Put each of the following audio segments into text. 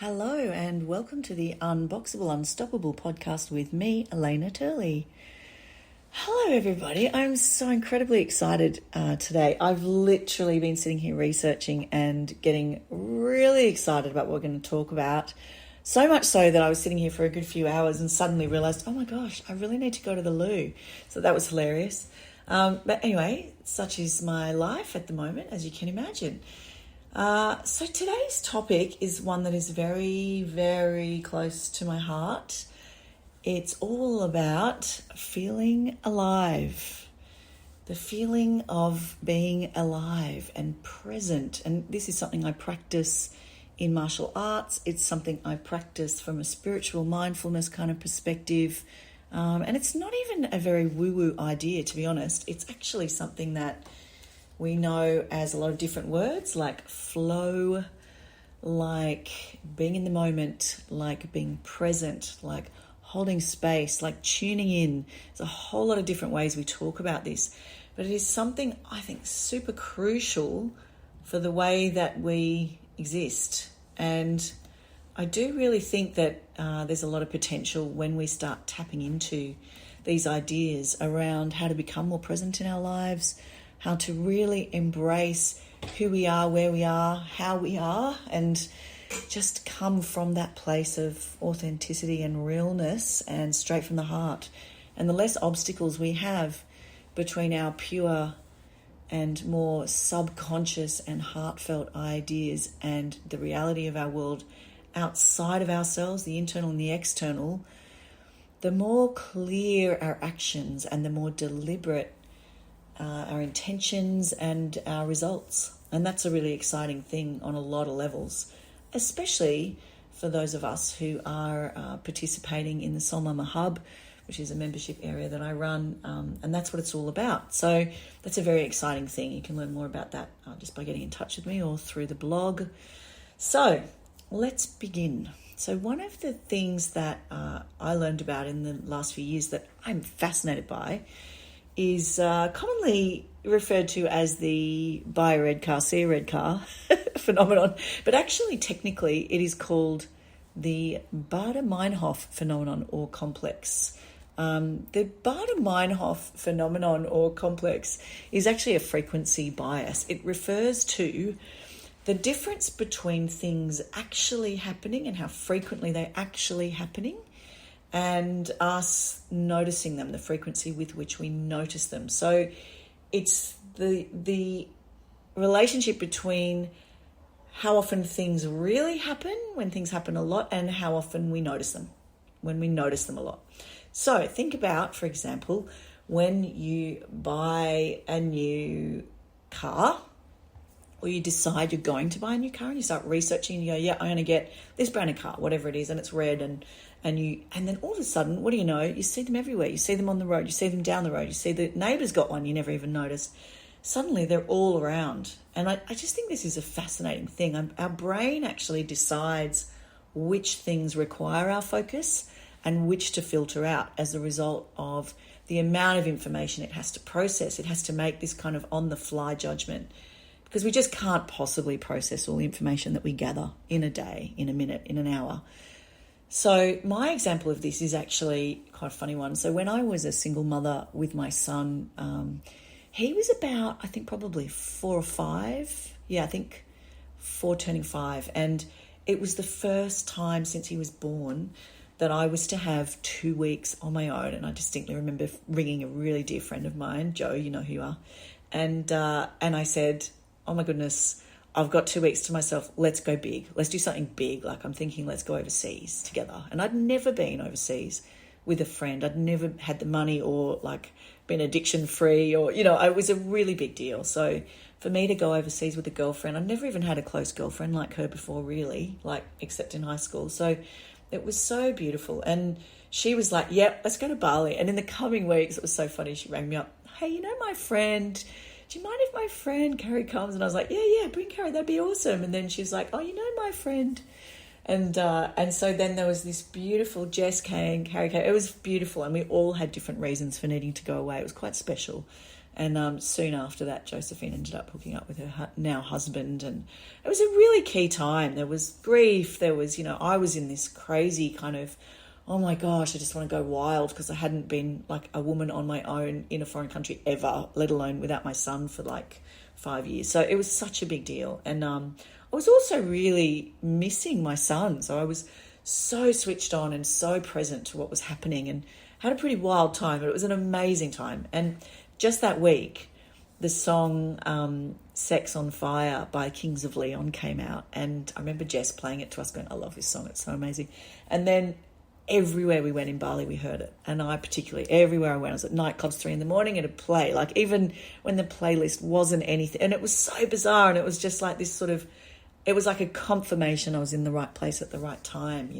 Hello and welcome to the Unboxable Unstoppable podcast with me, Elena Turley. Hello everybody, I'm so incredibly excited today. I've literally been sitting here researching and getting really excited about what we're going to talk about. So much so that I was sitting here for a good few hours and suddenly realised, oh my gosh, I really need to go to the loo. So that was hilarious. But anyway, such is my life at the moment, as you can imagine. So today's topic is one that is very, very close to my heart. It's all about feeling alive, the feeling of being alive and present. And this is something I practice in martial arts. It's something I practice from a spiritual mindfulness kind of perspective. And it's not even a very woo-woo idea, to be honest. It's actually something that we know as a lot of different words, like flow, like being in the moment, like being present, like holding space, like tuning in. There's a whole lot of different ways we talk about this, but it is something I think super crucial for the way that we exist. And I do really think that there's a lot of potential when we start tapping into these ideas around how to become more present in our lives, how to really embrace who we are, where we are, how we are, and just come from that place of authenticity and realness and straight from the heart. And the less obstacles we have between our pure and more subconscious and heartfelt ideas and the reality of our world outside of ourselves, the internal and the external, the more clear our actions and the more deliberate our intentions and our results. And that's a really exciting thing on a lot of levels, especially for those of us who are participating in the Soul Mama Hub, which is a membership area that I run, and that's what it's all about. So that's a very exciting thing. You can learn more about that just by getting in touch with me or through the blog. So let's begin. So one of the things that I learned about in the last few years that I'm fascinated by is commonly referred to as the buy a red car, see a red car phenomenon. But actually, technically, it is called the Baader Meinhof phenomenon or complex. The Baader Meinhof phenomenon or complex is actually a frequency bias. It refers to the difference between things actually happening and how frequently they're actually happening, and us noticing them, the frequency with which we notice them. So it's the relationship between how often things really happen, when things happen a lot, and how often we notice them, when we notice them a lot. So think about, for example, when you buy a new car, or you decide you're going to buy a new car and you start researching and you go, yeah, I'm going to get this brand of car, whatever it is, and it's red, and then all of a sudden, what do you know? You see them everywhere. You see them on the road. You see them down the road. You see the neighbour's got one you never even noticed. Suddenly, they're all around. And I just think this is a fascinating thing. Our brain actually decides which things require our focus and which to filter out as a result of the amount of information it has to process. It has to make this kind of on-the-fly judgment, because we just can't possibly process all the information that we gather in a day, in a minute, in an hour. So my example of this is actually quite a funny one. So when I was a single mother with my son, he was about, I think probably 4 or 5. Yeah, I think 4 turning 5. And it was the first time since he was born that I was to have 2 weeks on my own. And I distinctly remember ringing a really dear friend of mine, Joe, you know who you are. And I said, oh my goodness, I've got 2 weeks to myself. Let's go big. Let's do something big. Like I'm thinking, let's go overseas together. And I'd never been overseas with a friend. I'd never had the money or like been addiction free or, it was a really big deal. So for me to go overseas with a girlfriend, I've never even had a close girlfriend like her before, really, like except in high school. So it was so beautiful. And she was like, yep, let's go to Bali. And in the coming weeks, it was so funny. She rang me up. Hey, my friend, do you mind if my friend Carrie comes? And I was like, yeah, bring Carrie, that'd be awesome. And then she was like, oh, my friend. And so then there was this beautiful Jess came, Carrie came. It was beautiful. And we all had different reasons for needing to go away. It was quite special. And soon after that, Josephine ended up hooking up with her now husband. And it was a really key time. There was grief. There was, I was in this crazy kind of, oh my gosh, I just want to go wild, because I hadn't been like a woman on my own in a foreign country ever, let alone without my son for like 5 years. So it was such a big deal. And I was also really missing my son. So I was so switched on and so present to what was happening, and had a pretty wild time, but it was an amazing time. And just that week, the song Sex on Fire by Kings of Leon came out. And I remember Jess playing it to us going, I love this song, it's so amazing. And then everywhere we went in Bali, we heard it. And I particularly, everywhere I went, I was at nightclubs 3 a.m, and it'd play, like even when the playlist wasn't anything. And it was so bizarre. And it was just like this sort of, it was like a confirmation I was in the right place at the right time,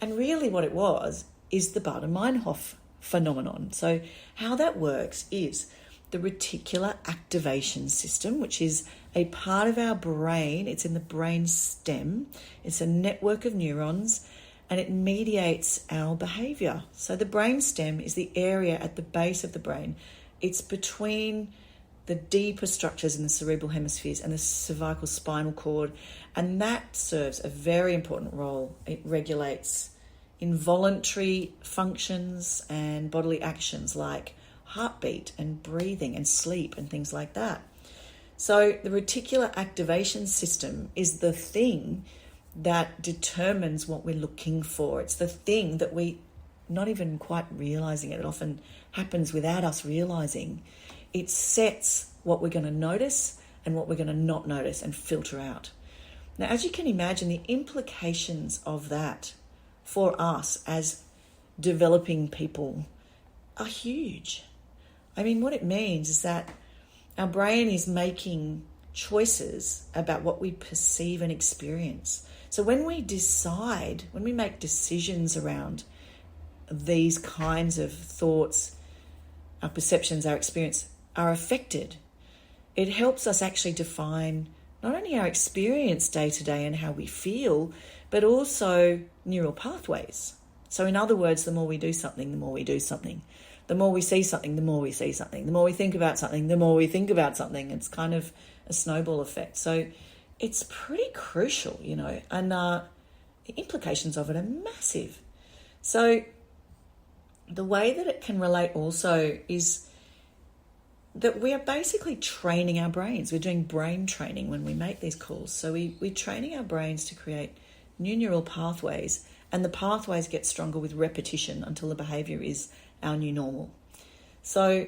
And really what it was is the Baader Meinhof phenomenon. So how that works is the reticular activation system, which is a part of our brain. It's in the brain stem. It's a network of neurons, and it mediates our behavior. So the brain stem is the area at the base of the brain. It's between the deeper structures in the cerebral hemispheres and the cervical spinal cord, and that serves a very important role. It regulates involuntary functions and bodily actions like heartbeat and breathing and sleep and things like that. So the reticular activation system is the thing that determines what we're looking for. It's the thing that we, not even quite realizing it, it often happens without us realizing. It sets what we're going to notice and what we're going to not notice and filter out. Now, as you can imagine, the implications of that for us as developing people are huge. I mean, what it means is that our brain is making choices about what we perceive and experience. So when we decide, when we make decisions around these kinds of thoughts, our perceptions, our experience are affected. It helps us actually define not only our experience day to day and how we feel, but also neural pathways. So in other words, the more we do something, the more we do something. The more we see something, the more we see something. The more we think about something, the more we think about something. It's kind of a snowball effect. So it's pretty crucial, and the implications of it are massive. So the way that it can relate also is that we are basically training our brains. We're doing brain training when we make these calls. So we're training our brains to create new neural pathways, and the pathways get stronger with repetition until the behavior is our new normal. So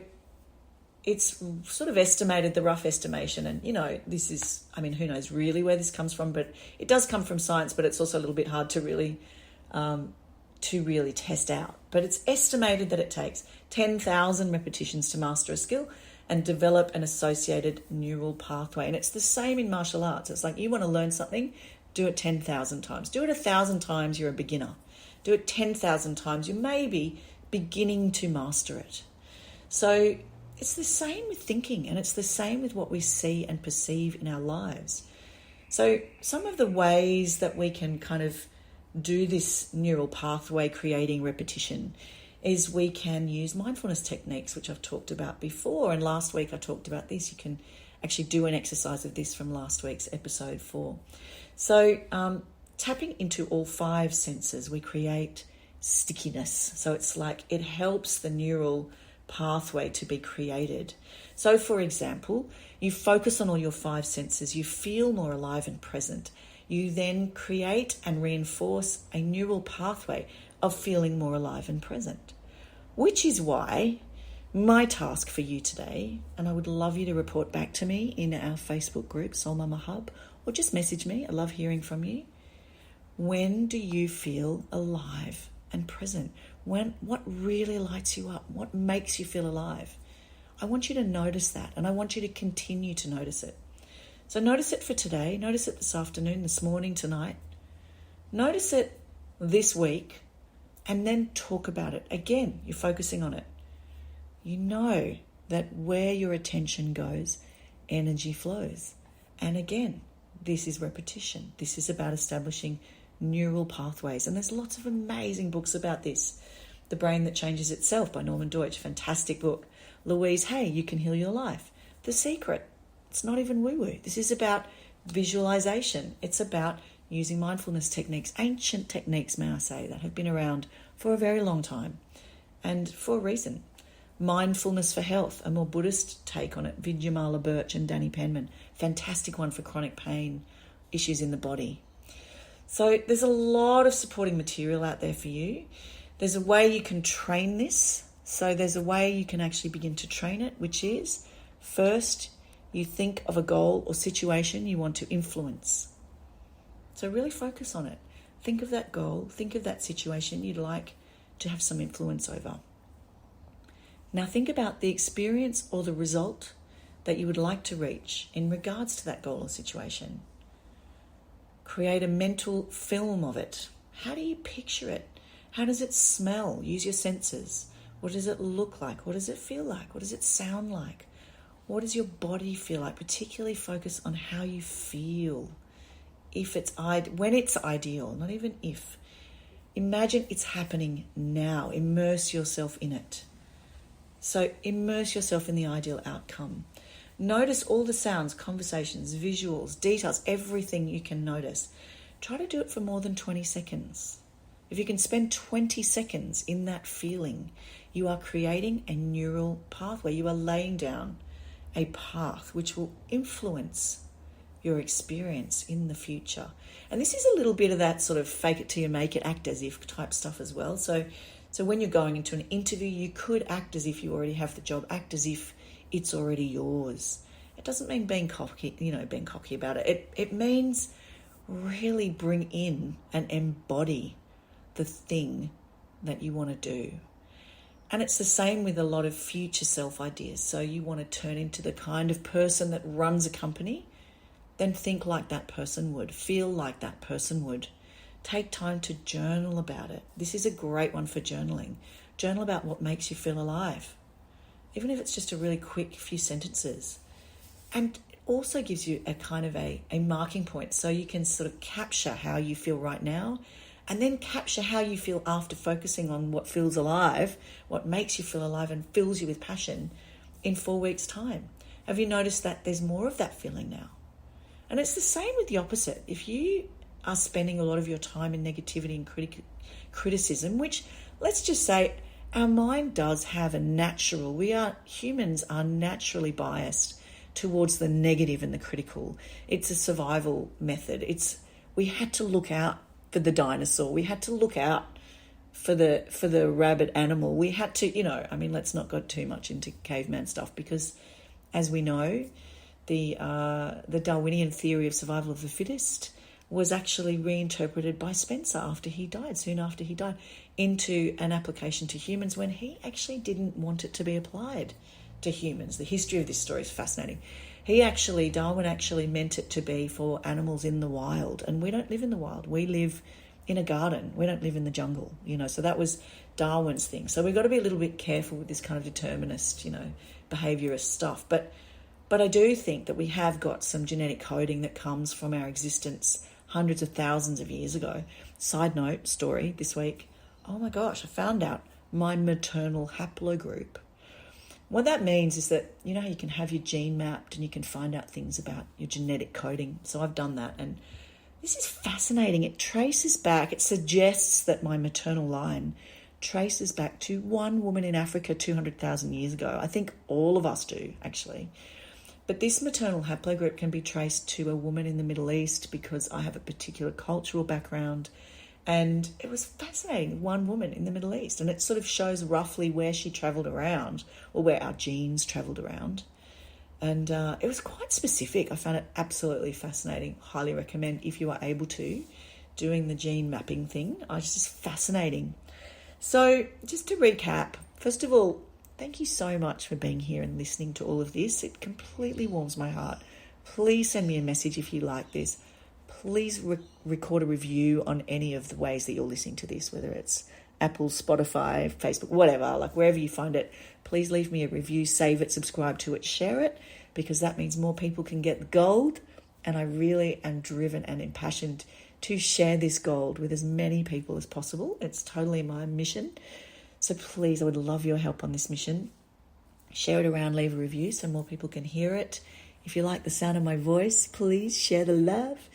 it's sort of estimated, the rough estimation, and this is, who knows really where this comes from, but it does come from science, but it's also a little bit hard to really test out. But it's estimated that it takes 10,000 repetitions to master a skill and develop an associated neural pathway. And it's the same in martial arts. It's like, you want to learn something, do it 10,000 times. Do it 1,000 times, you're a beginner. Do it 10,000 times, you may be beginning to master it. So it's the same with thinking, and it's the same with what we see and perceive in our lives. So some of the ways that we can kind of do this neural pathway creating repetition is we can use mindfulness techniques, which I've talked about before. And last week I talked about this. You can actually do an exercise of this from last week's episode 4. So tapping into all 5 senses, we create stickiness. So it's like it helps the neural pathway to be created. So for example, you focus on all your 5 senses, you feel more alive and present. You then create and reinforce a neural pathway of feeling more alive and present, which is why my task for you today, and I would love you to report back to me in our Facebook group, Soul Mama Hub, or just message me. I love hearing from you. When do you feel alive and present? What really lights you up? What makes you feel alive? I want you to notice that, and I want you to continue to notice it. So notice it for today, notice it this afternoon, this morning, tonight. Notice it this week, and then talk about it. Again, you're focusing on it. You know that where your attention goes, energy flows. And again, this is repetition. This is about establishing neural pathways. And there's lots of amazing books about this. The Brain That Changes Itself by Norman Deutsch, fantastic book. Louise Hay, You Can Heal Your Life. The Secret. It's not even woo-woo. This is about visualization. It's about using mindfulness techniques, ancient techniques, may I say, that have been around for a very long time and for a reason. Mindfulness for Health, a more Buddhist take on it. Vidyamala Birch and Danny Penman. Fantastic one for chronic pain, issues in the body. So there's a lot of supporting material out there for you. There's a way you can train this. So there's a way you can actually begin to train it, which is first you think of a goal or situation you want to influence. So really focus on it. Think of that goal, think of that situation you'd like to have some influence over. Now think about the experience or the result that you would like to reach in regards to that goal or situation. Create a mental film of it. How do you picture it? How does it smell? Use your senses. What does it look like? What does it feel like? What does it sound like? What does your body feel like? Particularly focus on how you feel. When it's ideal, not even if. Imagine it's happening now. Immerse yourself in it. So immerse yourself in the ideal outcome. Notice all the sounds, conversations, visuals, details, everything you can notice. Try to do it for more than 20 seconds. If you can spend 20 seconds in that feeling, you are creating a neural pathway. You are laying down a path which will influence your experience in the future. And this is a little bit of that sort of fake it till you make it, act as if type stuff as well. So when you're going into an interview, you could act as if you already have the job, act as if it's already yours. It doesn't mean being cocky about it. It means really bring in and embody the thing that you want to do. And it's the same with a lot of future self ideas. So you want to turn into the kind of person that runs a company, then think like that person would, feel like that person would. Take time to journal about it. This is a great one for journaling. Journal about what makes you feel alive, even if it's just a really quick few sentences. And it also gives you a kind of a marking point, so you can sort of capture how you feel right now, and then capture how you feel after focusing on what feels alive, what makes you feel alive and fills you with passion in 4 weeks' time. Have you noticed that there's more of that feeling now? And it's the same with the opposite. If you are spending a lot of your time in negativity and criticism, which, let's just say, our mind does have humans are naturally biased towards the negative and the critical. It's a survival method. We had to look out for the dinosaur. We had to look out for the rabid animal. We had to, let's not go too much into caveman stuff, because as we know, the Darwinian theory of survival of the fittest was actually reinterpreted by Spencer soon after he died, into an application to humans when he actually didn't want it to be applied to humans. The history of this story is fascinating. Darwin actually meant it to be for animals in the wild, and we don't live in the wild. We live in a garden. We don't live in the jungle, so that was Darwin's thing. So we've got to be a little bit careful with this kind of determinist, behaviorist stuff. But I do think that we have got some genetic coding that comes from our existence hundreds of thousands of years ago. Side note story this week. Oh my gosh, I found out my maternal haplogroup. What that means is that, you can have your gene mapped and you can find out things about your genetic coding. So I've done that, and this is fascinating. It traces back, it suggests that my maternal line traces back to one woman in Africa 200,000 years ago. I think all of us do, actually. But this maternal haplogroup can be traced to a woman in the Middle East, because I have a particular cultural background. And it was fascinating, one woman in the Middle East. And it sort of shows roughly where she travelled around, or where our genes travelled around. And it was quite specific. I found it absolutely fascinating. Highly recommend, if you are able to, doing the gene mapping thing. It's just fascinating. So just to recap, first of all, thank you so much for being here and listening to all of this. It completely warms my heart. Please send me a message if you like this. Please record a review on any of the ways that you're listening to this, whether it's Apple, Spotify, Facebook, whatever, like wherever you find it. Please leave me a review, save it, subscribe to it, share it, because that means more people can get the gold. And I really am driven and impassioned to share this gold with as many people as possible. It's totally my mission. So please, I would love your help on this mission. Share it around, leave a review so more people can hear it. If you like the sound of my voice, please share the love.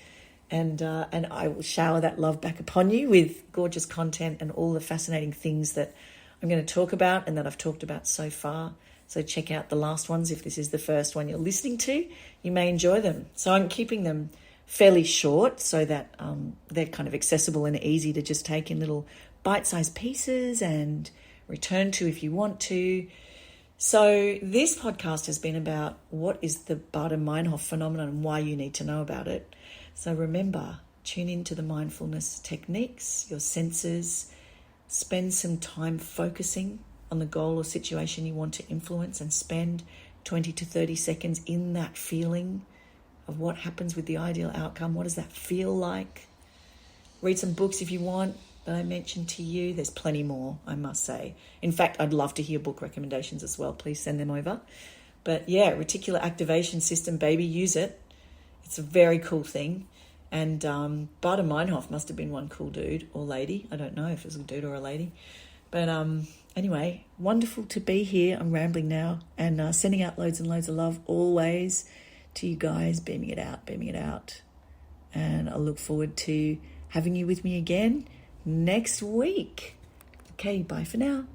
And I will shower that love back upon you with gorgeous content and all the fascinating things that I'm going to talk about and that I've talked about so far. So check out the last ones. If this is the first one you're listening to, you may enjoy them. So I'm keeping them fairly short so that they're kind of accessible and easy to just take in little bite-sized pieces and return to if you want to. So this podcast has been about what is the Baader Meinhof phenomenon and why you need to know about it. So remember, tune into the mindfulness techniques, your senses, spend some time focusing on the goal or situation you want to influence and spend 20 to 30 seconds in that feeling of what happens with the ideal outcome. What does that feel like? Read some books if you want that I mentioned to you. There's plenty more, I must say. In fact, I'd love to hear book recommendations as well. Please send them over. But yeah, reticular activation system, baby, use it. It's a very cool thing. And Baader Meinhof must have been one cool dude or lady. I don't know if it was a dude or a lady. But anyway, wonderful to be here. I'm rambling now and sending out loads and loads of love always to you guys, beaming it out. And I look forward to having you with me again next week. Okay, bye for now.